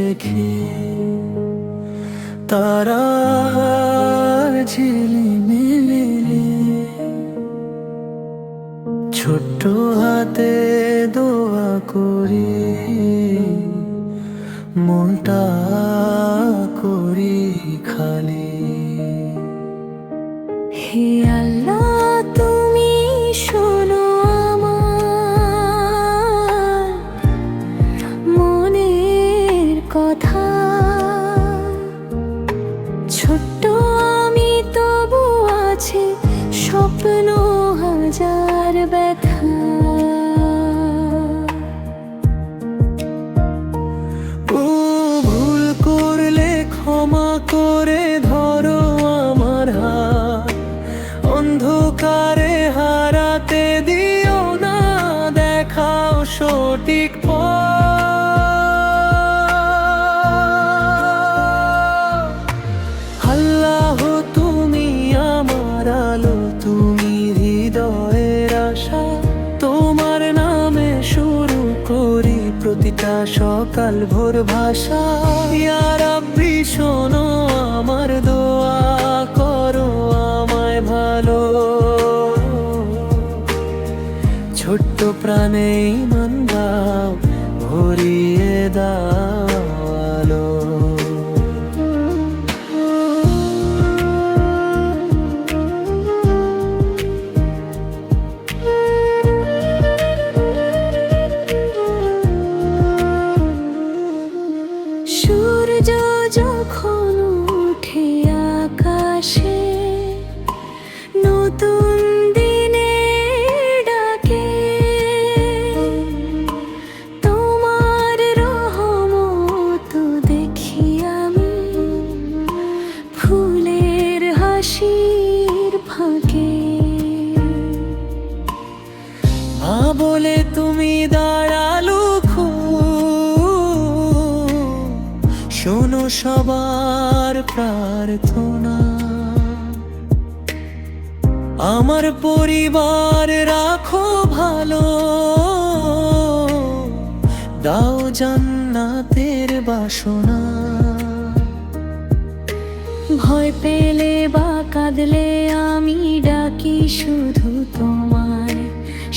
রেখে তারা ঝিলিমিলি ছোট্ট হাতে দোয়া করি, মনটা করি খালি। হে আল্লাহ, তুমি শোনো আমার মনের কথা। ছোট্ট আমি তবু আছে স্বপ্ন হাজার ব্যথা। ভুল করলে ক্ষমা করে ধরো আমার হাত, অন্ধকারে হারাতে দিও না, দেখাও সঠিক পথ। আল্লাহ তুমি আমার আলো, তুমি হৃদয়ের আশা, তোমার নামে শুরু করি প্রতিটা সকাল ভোর ভাষা। ইয়া রাব্বি শোনো আমার দোয়া, করো আমায় ভালো। ছোট্ট প্রাণে ঈমান দাও, ভরিয়ে দাও আলো। সূর্য যখন উঠে আকাশে, নতুন দিনে ডাকে, তোমার রহমত দেখি আমি ফুলের হাসির ফাঁকে। মা বলে তুমি দাঁড়ালো শোনো সবার প্রার্থনা। আমার পরিবার রাখো ভালো, দাও জান্নাতের বাসনা। ভয় পেলে বা কাঁদলে আমি ডাকি শুধু তোমায়,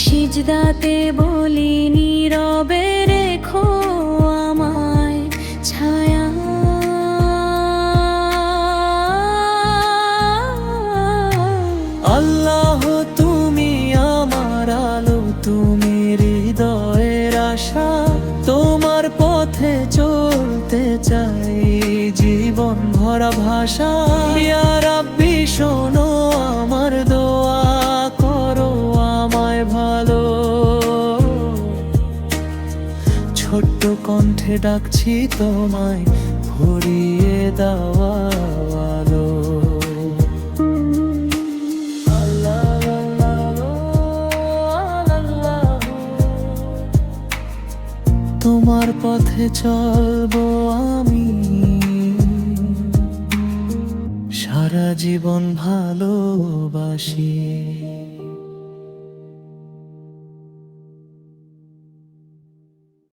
সিজদাতে বলি নীরবে রেখো আমায় ছায়া। আল্লাহ তুমি আমার আলো, তুমি হৃদয়ের আশা, তোমার পথে চলতে চাই জীবন ভরা ভাষা। ইয়া রাব্বি শোনো আমার দোয়া, করো আমায় ভালো। ছোট্ট কণ্ঠে ডাকছি তোমায়, ভরিয়ে দাও আলো। তোমার পথে চলবো আমি, সারা জীবন ভালোবাসি।